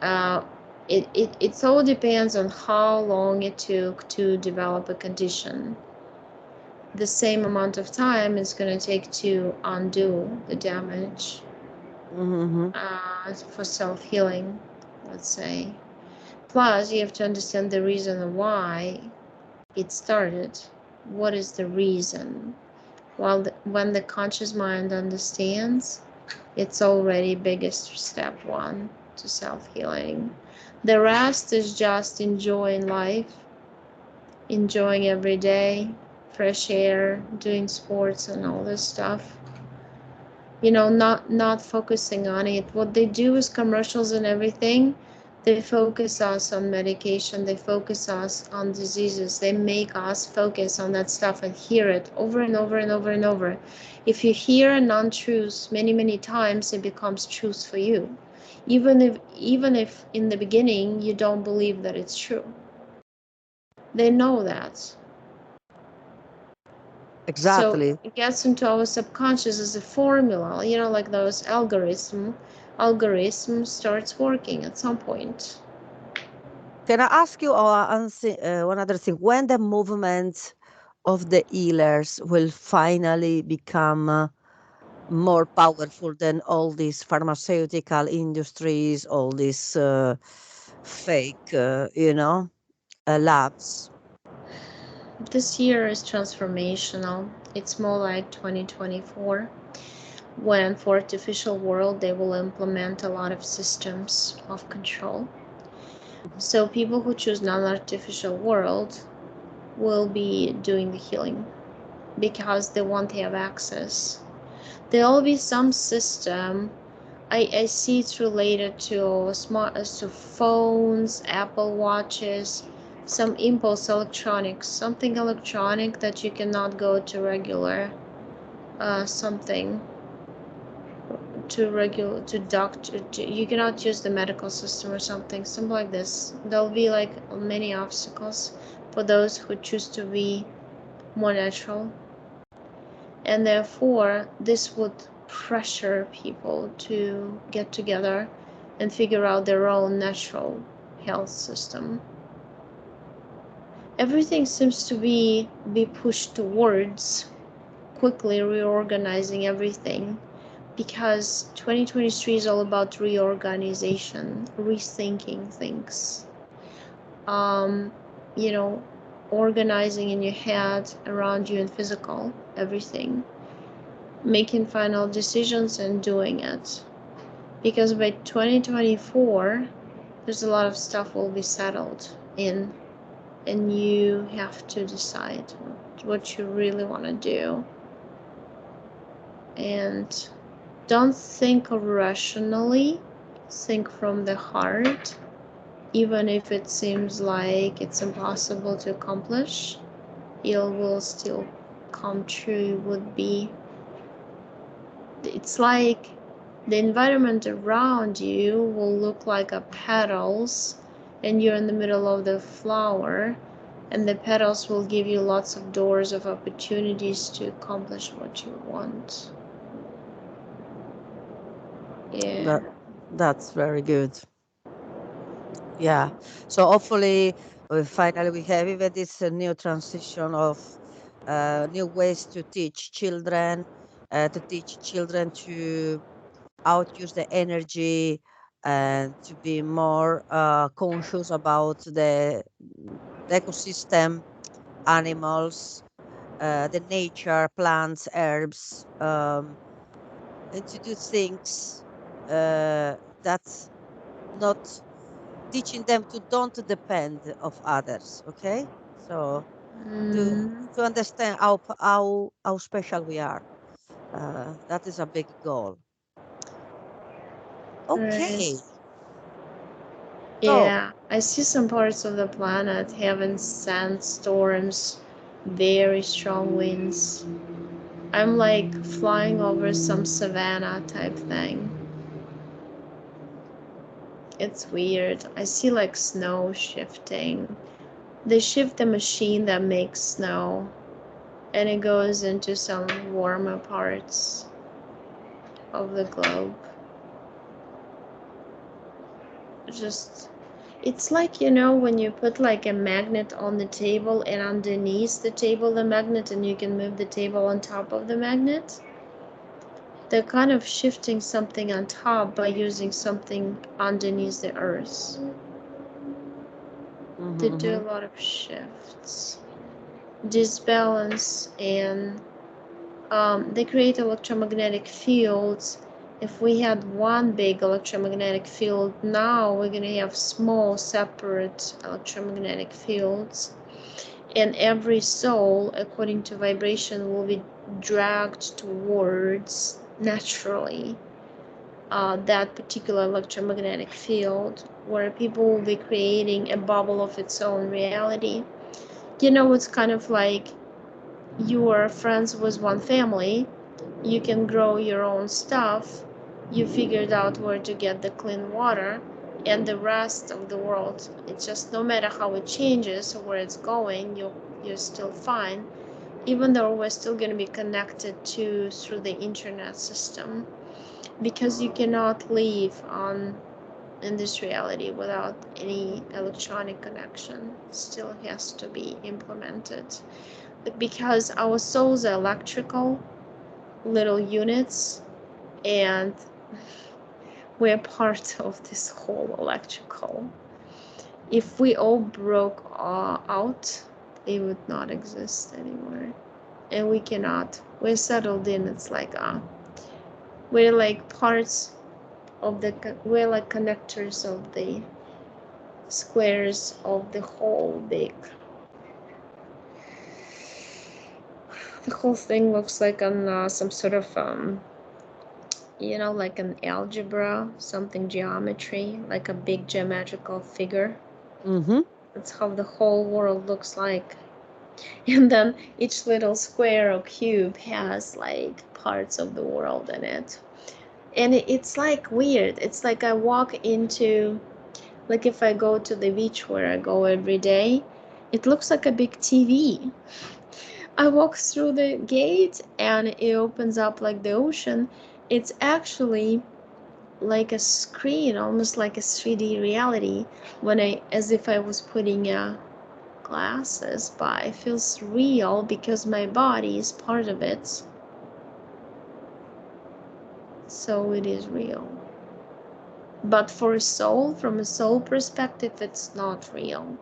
uh, it all depends on how long it took to develop a condition. The same amount of time it's going to take to undo the damage hmm for self healing, let's say. Plus, you have to understand the reason why it started. What is the reason? When the conscious mind understands, it's already biggest step one to self healing. The rest is just enjoying life, enjoying every day, fresh air, doing sports and all this stuff. Not focusing on it. What they do is commercials and everything. They focus us on medication, they focus us on diseases, they make us focus on that stuff and hear it over and over and over and over. If you hear a non-truth many, many times, it becomes truth for you. Even if in the beginning you don't believe that it's true. They know that. So Exactly. it gets into our subconscious as a formula, like those algorithm starts working at some point. Can I ask you one other thing? When the movement of the healers will finally become more powerful than all these pharmaceutical industries, all these fake, labs? This year is transformational. It's more like 2024, when for artificial world they will implement a lot of systems of control. Mhm. So people who choose non-artificial world will be doing the healing because they won't have access. There will be some system. I see it's related to to phones, Apple watches, some impulse electronics, something electronic that you cannot go to regular something to doctor you cannot use the medical system or something like this. There'll be like many obstacles for those who choose to be more natural, and therefore this would pressure people to get together and figure out their own natural health system. Everything seems to be pushed towards quickly reorganizing everything, because 2023 is all about reorganization, rethinking things, um, you know, organizing in your head, around you, and physical, everything, making final decisions and doing it. Because by 2024, there's a lot of stuff will be settled in, and you have to decide what you really want to do. And don't think rationally, think from the heart. Even if it seems like it's impossible to accomplish, it will still come true. Would be, it's like the environment around you will look like a petals, and you're in the middle of the flower, and the petals will give you lots of doors of opportunities to accomplish what you want. Yeah. That that's very good. Yeah. So hopefully, finally we have even this new transition of new ways to teach children to outuse the energy and to be more conscious about the ecosystem, animals, the nature, plants, herbs, and to do things that's not teaching them to don't depend of others. Okay, so to Mm, to understand how special we are. That is a big goal. Okay, right. so Yeah, I see some parts of the planet having sandstorms, very strong winds. I'm like flying over some savanna type thing. It's weird. I see like snow shifting. They shift the machine that makes snow, and it goes into some warmer parts of the globe. Just, it's like, when you put like a magnet on the table, and underneath the table the magnet, and you can move the table on top of the magnet. They're kind of shifting something on top by using something underneath the earth. They do a mhm, lot of shifts, disbalance, and they create electromagnetic fields. If we had one big electromagnetic field, now we're going to have small separate electromagnetic fields, and every soul, according to vibration, will be dragged towards naturally that particular electromagnetic field, where people will be creating a bubble of its own reality. It's kind of like you are friends with one family, you can grow your own stuff, you figured out where to get the clean water, and the rest of the world, it's just no matter how it changes or where it's going, you're still fine, even though we're still going to be connected to through the internet system, because you cannot live on in this reality without any electronic connection. Still has to be implemented, because our souls are electrical little units, and we're part of this whole electrical. If we all broke out, it would not exist anymore, and we cannot. We're settled in. It's like we're like parts of the. We're like connectors of the squares of the whole big. The whole thing looks like on some sort of like an algebra, something geometry, like a big geometrical figure. Mm-hmm. That's how the whole world looks like. And then each little square or cube has like parts of the world in it. And it's like weird. It's like I walk into, like if I go to the beach where I go every day, it looks like a big TV. I walk through the gate and it opens up like the ocean. It's actually like a screen, almost like a 3D reality, as if I was putting glasses, but it feels real because my body is part of it. So it is real. But for a soul, from a soul perspective, it's not real.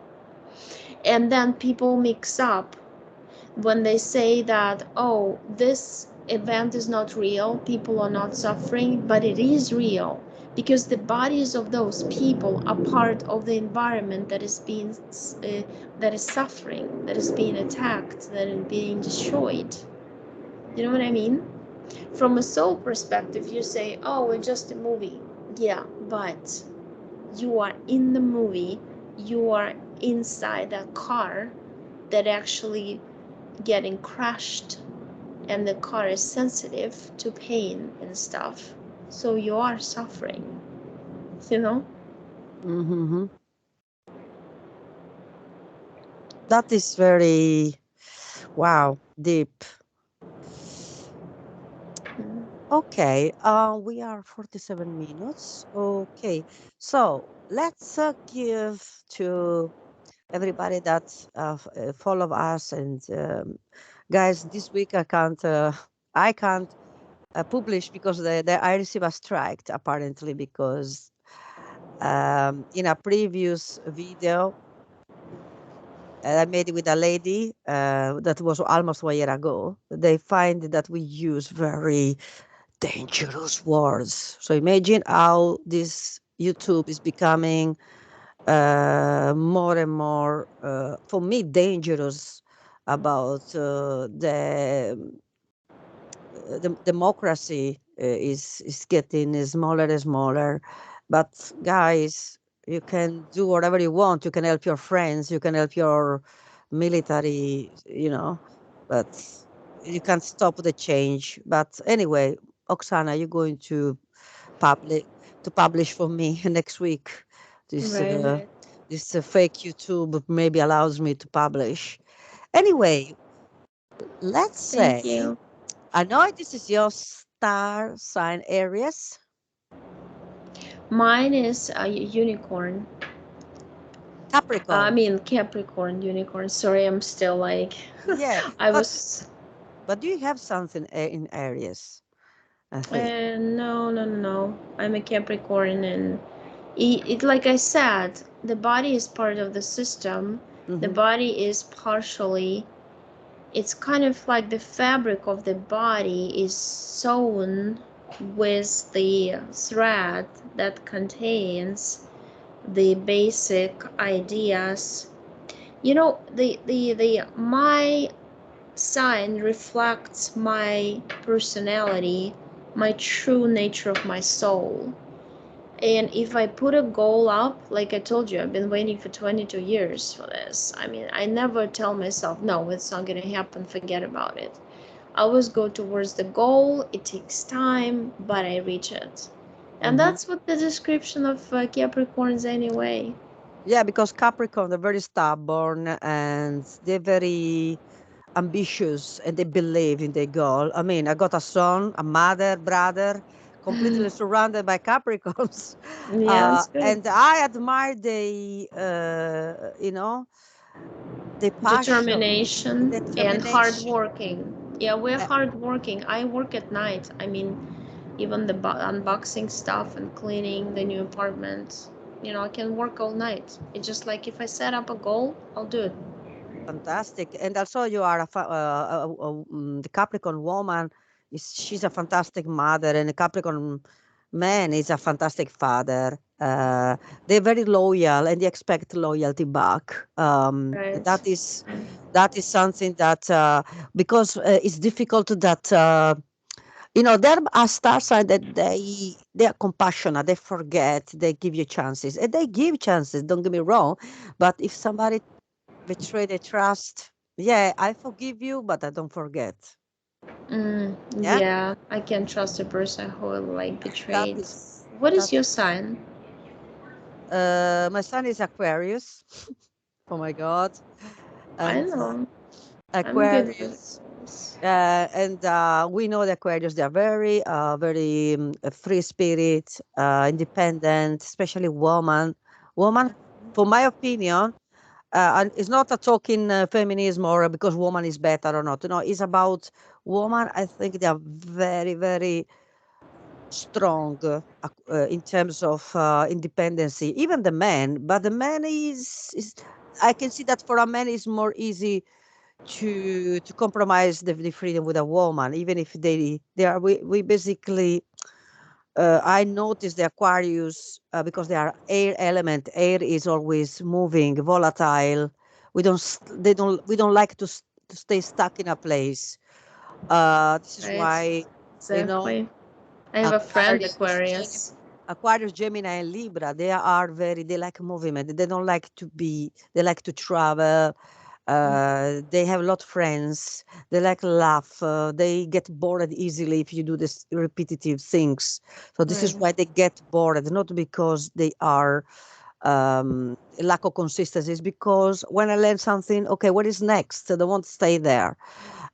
And then people mix up when they say that, oh, this event is not real, people are not suffering, but it is real, because the bodies of those people are part of the environment that is suffering, that is being attacked, that is being destroyed. You know what I mean? From a soul perspective, you say, oh, it's just a movie. Yeah, but you are in the movie, you are inside that car that actually getting crushed, and the car is sensitive to pain and stuff, so you are suffering, you know. Mm-hmm. That is very, wow, deep. Okay, we are 47 minutes. Okay, so let's give to everybody that follow us. And guys, this week I can't publish because I receive a strike apparently, because in a previous video I made it with a lady that was almost 1 year ago. They find that we use very dangerous words. So imagine how this YouTube is becoming more and more, for me, dangerous about the democracy is getting smaller and smaller. But guys, you can do whatever you want. You can help your friends. You can help your military. But you can't stop the change. But anyway, Oksana, you're going public to publish for me next week. This Right. uh, this fake YouTube maybe allows me to publish. Anyway, let's Thank say you. I know this is your star sign Aries, Mine is a unicorn. I Capricorn. mean Capricorn, unicorn. Sorry, I'm still like Yeah, I but was. but do you have something in Aries? I think. No, no, no, no. I'm a Capricorn, and like I said, the body is part of the system. The Mm-hmm. body is partially, it's kind of like the fabric of the body is sewn with the thread that contains the basic ideas. The my sign reflects my personality my true nature of my soul. And if I put a goal up, like I told you, I've been waiting for 22 years for this. I mean, I never tell myself, no, it's not going to happen, forget about it. I always go towards the goal. It takes time, but I reach it. And Hmm. that's what the description of Capricorns anyway. Yeah, because Capricorn, they're very stubborn and they're very ambitious and they believe in their goal. I mean, I got a son, a mother, brother, completely surrounded by Capricorns. Yeah, it's good. And I admire the passion, the Determination and hard determination. working. Yeah, we're Uh, hard working. I work at night. I mean, even the unboxing stuff and cleaning the new apartment. You know, I can work all night. It's just like if I set up a goal, I'll do it. Fantastic. And also you are the Capricorn woman she's a fantastic mother and a Capricorn man is a fantastic father. They're very loyal and they expect loyalty back. Right. That is something that because it's difficult that there are star signs that they are compassionate, they forget, they give you chances, and they give chances. Don't get me wrong, but if somebody betray the trust. Yeah, I forgive you, but I don't forget. Mm, Yeah, yeah, I can trust a person who like that betrayed. is What is that your is. sign? My son is Aquarius. Oh my God, I and know. I'm good with Aquarius. this. And we know the Aquarius. They are very, very free spirit, independent, especially woman. Woman, for my opinion, and it's not a talking feminism or because woman is better or not. No, it's about woman. I think they are very, very strong in terms of independency. Even the man, but the man is. I can see that for a man it's more easy to compromise the freedom with a woman, even if they are we basically I notice the Aquarius because they are air element. Air is always moving, volatile. We don't like to stay stuck in a place. This is Right. why you know Exactly. I have a friend, Aquarius, Aquarius. Aquarius, Gemini, and Libra. They like movement. They don't like to be. They like to travel. They have a lot of friends. They like laugh. They get bored easily if you do this repetitive things. So this is Right. why they get bored, not because they are lack of consistency. It's because when I learn something, okay, what is next? So they won't stay there.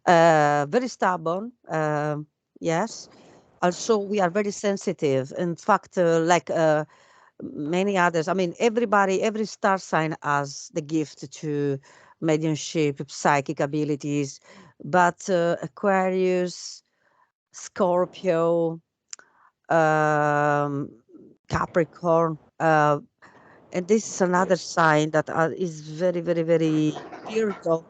Very stubborn. Yes. Also, we are very sensitive. In fact, many others. I mean, every star sign has the gift to mediumship, psychic abilities, but Aquarius, Scorpio, um, Capricorn, and this is another sign that is very, very, very spiritual.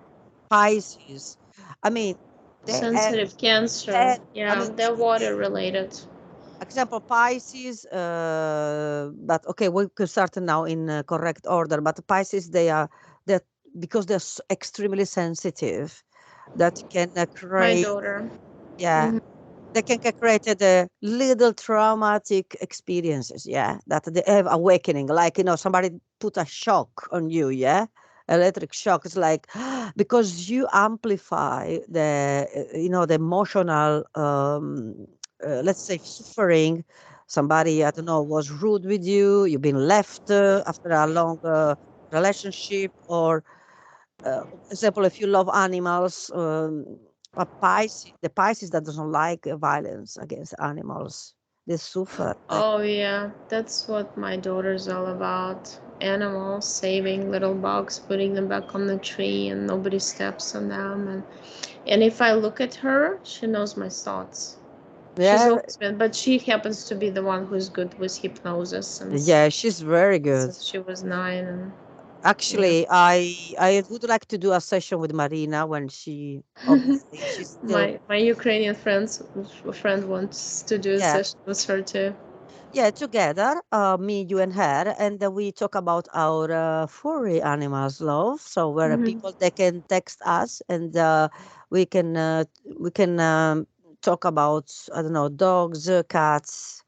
Pisces. I mean, they have, Sensitive Cancer. that. I Yeah, mean, they're water related. example Pisces, but okay, we could start now in correct order. But Pisces, they are that because they're extremely sensitive, that can My create, daughter. yeah, Hmm. they can create the little traumatic experiences, yeah, that they have awakening, like somebody put a shock on you, yeah, electric shock. It's like because you amplify the emotional, let's say, suffering. Somebody, I don't know, was rude with you, you've been left after a long relationship, or example, if you love animals, the Pisces that doesn't like violence against animals, they suffer. Oh yeah, that's what my daughter's all about. Animals, saving little bugs, putting them back on the tree, and nobody steps on them. And if I look at her, she knows my thoughts. She's Yeah, always been, but she happens to be the one who's good with hypnosis yeah, she's very good. since she was 9. And yeah. Actually, I would like to do a session with Marina when she obviously she's still, My Ukrainian friend wants to do a yeah. session with her too. Yeah, together, me, you, and her, and we talk about our furry animals love. So where Hmm. people they can text us, and we can talk about, I don't know, dogs, cats,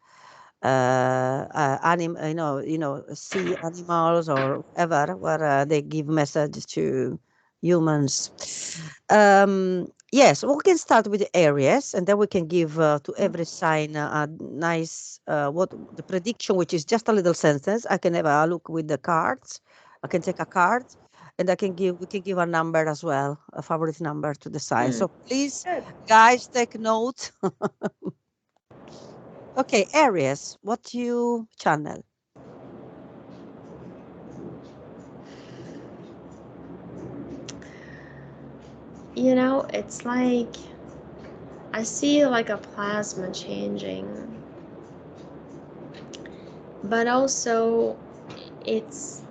sea animals or whatever, where they give message to humans. Yes, we can start with the areas, and then we can give to every sign a nice what the prediction, which is just a little sentence. I can have a look with the cards. I can take a card, and I can give we can give a number as well, a favorite number to the sign. Mm, So please, good. guys, take note. Okay, Aries, what you channel? You know, it's like I see like a plasma changing, but also it's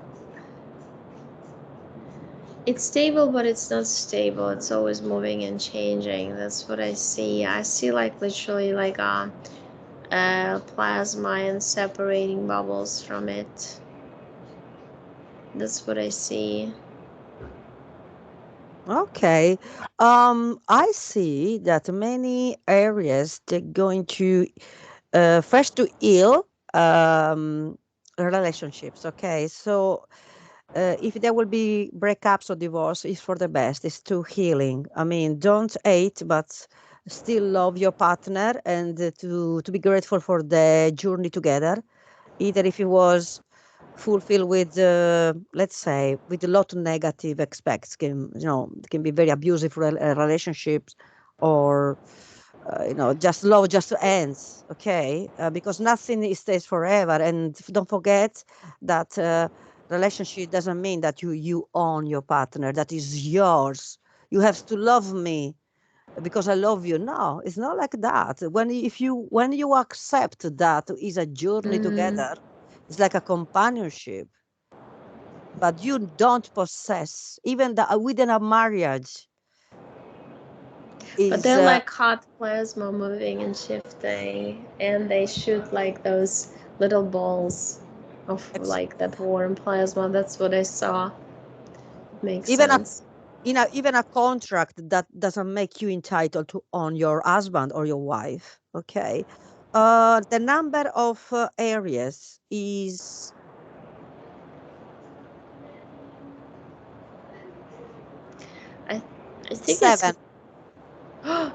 it's stable, but it's not stable. It's always moving and changing. That's what I see. I see like literally like a plasma and separating bubbles from it. That's what I see. Okay. I see that many areas they're going to first to heal relationships. Okay, so if there will be breakups or divorce, it's for the best. It's to healing. I mean, don't hate, but still love your partner and to be grateful for the journey together. Either if it was fulfilled with, let's say, with a lot of negative aspects, can be very abusive relationships, or just love just ends. Okay, because nothing stays forever, and don't forget that relationship doesn't mean that you own your partner. That is yours. You have to love me because I love you. No, it's not like that. When you accept that is a journey Mm. together, it's like a companionship, but you don't possess. Even within a marriage But is they're like hot plasma moving and shifting, and they shoot like those little balls of ex- like that warm plasma. That's what I saw. Makes even a sense. even a contract that doesn't make you entitled to own your husband or your wife. Okay, the number of areas is I I think it's 7.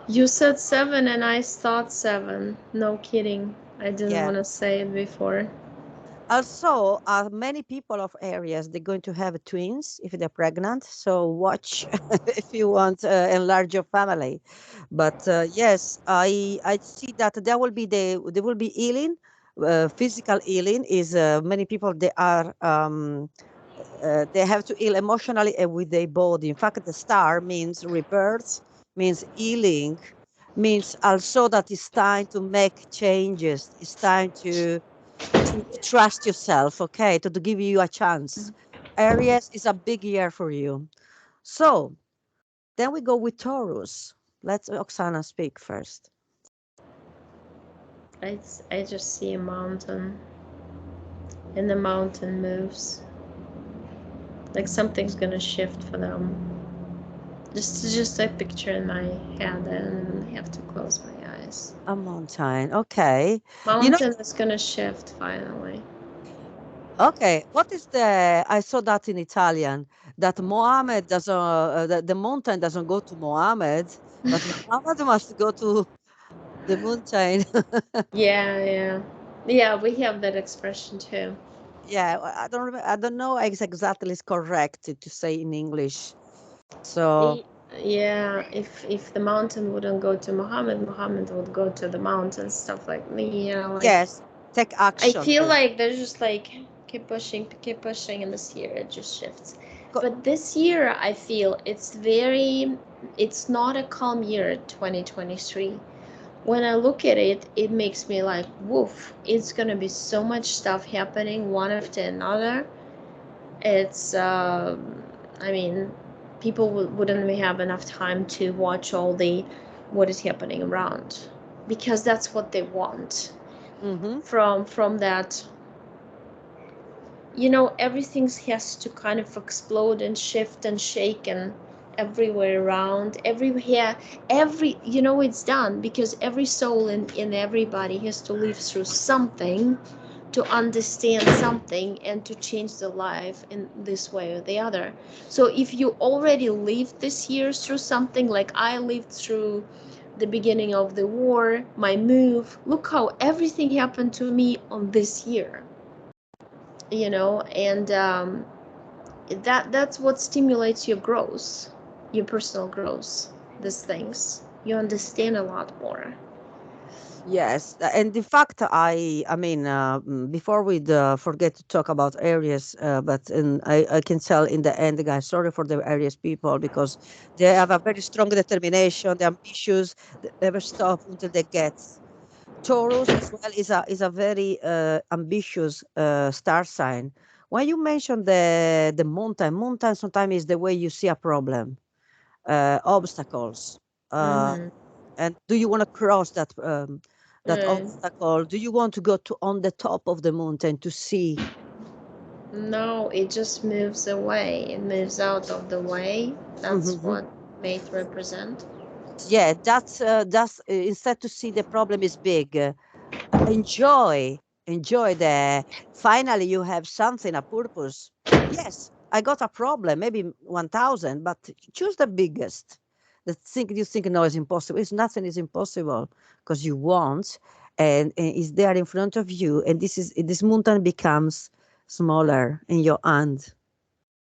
you said seven and I thought seven. No kidding. I didn't Yeah. want to say it before. Also, many people of areas they're going to have twins if they're pregnant. So watch if you want to enlarge your family. But yes, I see that there will be healing. Physical healing is many people they have to heal emotionally and with their body. In fact, the star means rebirth, means healing, means also that it's time to make changes. It's time to trust yourself, okay, to give you a chance. Aries is a big year for you. So then we go with Taurus. Let's Oksana speak first. I just see a mountain, and the mountain moves. Like something's gonna shift for them. Just a picture in my head, and I have to close my eyes. A mountain. Okay. You know, Mountain is gonna shift finally. okay. What is the, I saw that in Italian, that Mohammed doesn't, the mountain doesn't go to Mohammed, but Mohammed must go to the mountain. Yeah, yeah, yeah. We have that expression too. Yeah, I don't know exactly is correct to say in English. So, Y- Yeah, if the mountain wouldn't go to Muhammad, Muhammad would go to the mountain. Stuff like me, like yes, take I action feel to like there's just like keep pushing, and this year it just shifts. go. But this year, I feel it's not a calm year, 2023. When I look at it, it makes me like, woof, it's gonna be so much stuff happening one after another. It's, I mean, people wouldn't have enough time to watch all the what is happening around because that's what they want Mm-hmm. from that. You know, everything has to kind of explode and shift and shake, and everywhere around, everywhere, every, you know, it's done because every soul in everybody has to live through something to understand something and to change the life in this way or the other. So if you already lived this year through something, like I lived through the beginning of the war, my move, look how everything happened to me on this year, you know. And that's what stimulates your growth, your personal growth. These things you understand a lot more. Yes, and in fact, I mean, before we forget to talk about Aries, but I can tell in the end, guys, sorry for the Aries people because they have a very strong determination, they're ambitious, they never stop until they get. Taurus as well is a very ambitious star sign. When you mentioned the mountain sometimes is the way you see a problem, obstacles. Uh, Mm-hmm. and do you want to cross that Right. obstacle? Do you want to go to on the top of the mountain to see? No, it just moves away. It moves out of the way. That's Mhm. what mate represent. Yeah, that's instead to see the problem is big. Enjoy the finally you have something, a purpose. Yes, I got a problem, maybe 1000, but choose the biggest. The thing you think no is impossible. It's nothing is impossible because you want, and it's there in front of you, and this mountain becomes smaller in your hand.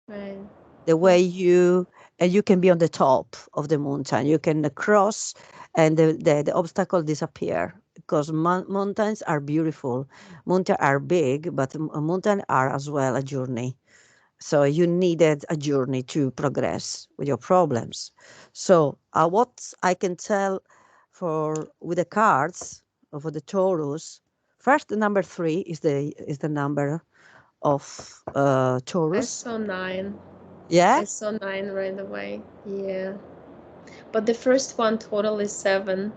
Right. The Yeah. way you and you can be on the top of the mountain, you can cross, and the obstacle disappear because mountains are beautiful, mountains are big, but mountains are as well a journey. So you needed a journey to progress with your problems. So what I can tell for with the cards for the Taurus, first the number 3 is the number of I Taurus. saw nine. Yeah. I saw nine right away. Yeah. But the first one total is seven.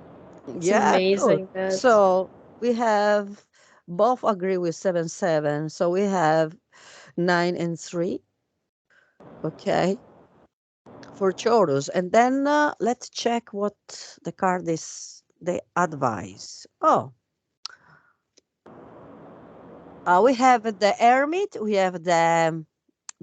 It's Yeah, cool. amazing that. So we have both agree with 7 7. So we have 9 and 3. Okay, for Chorus. And then let's check what the card is they advise. Oh, we have the Hermit. We have the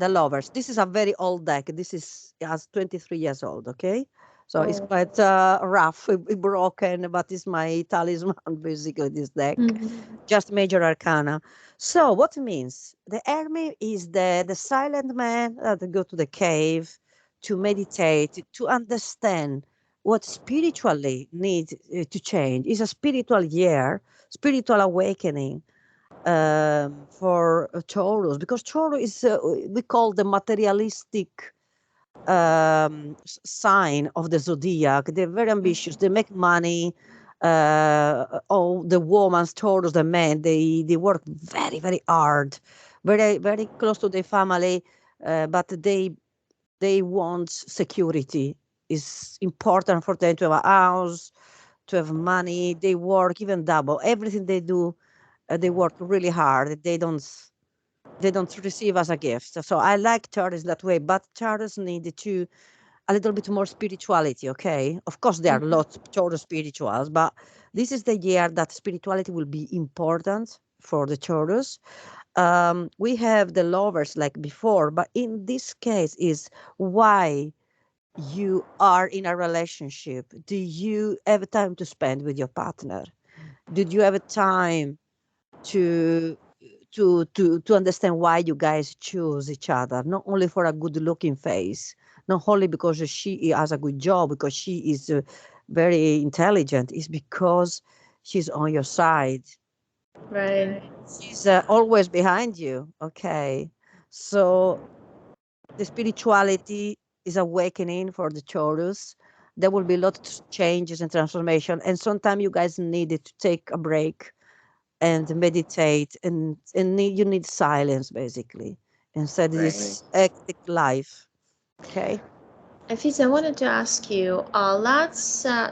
Lovers. This is a very old deck. This is has 23 years old. Okay, so it's Oh. quite rough, broken, but it's my talisman basically. This deck. Mhm. Just major arcana. So what it means? The hermit is the silent man that go to the cave to meditate, to understand what spiritually needs to change. It's a spiritual year, spiritual awakening for Taurus, because Taurus is we call the materialistic sign of the zodiac. They're very ambitious. They make money. All the women, towards the men, they work very very hard, very very close to their family, but they want security. It's important for them to have a house, to have money. They work even double. Everything they do, they work really hard. They don't receive as a gift. So I like Taurus that way, but Taurus need to a little bit more spirituality, okay? Of course, there are Mhm. lots of total spirituals, but this is the year that spirituality will be important for the Taurus. We have the lovers like before, but in this case is why you are in a relationship. Do you have time to spend with your partner? Did you have time to to understand why you guys choose each other, not only for a good looking face, not only because she has a good job, because she is very intelligent, it's because she's on your side, Right. she's always behind you. Okay, so the spirituality is awakening for the Taurus. There will be a lot of changes and transformation, and sometimes you guys needed to take a break and meditate, and you need silence basically instead of Right. this hectic life. Okay. Afisa, I wanted to ask you,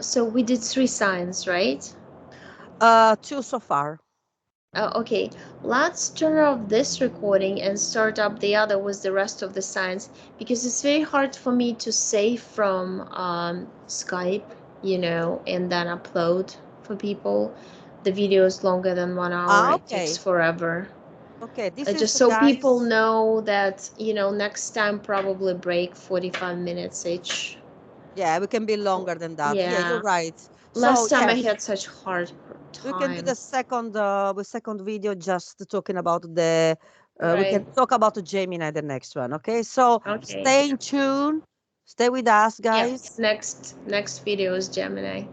so we did three signs, right? Two so far. Okay, let's turn off this recording and start up the other with the rest of the signs, because it's very hard for me to save from Skype, and then upload for people. The video is longer than 1 hour. Ah, It takes okay. forever. Okay, this is Just so people guys. know that, next time probably break 45 minutes each. Yeah, we can be longer than that. Yeah, you're Yeah. right. So Last time I yes, had such hard we can do time. the second video just talking about the we Right. can talk about the Gemini the next one. Okay, so Okay. stay in tune, stay with us, Yep. guys. Next video is Gemini.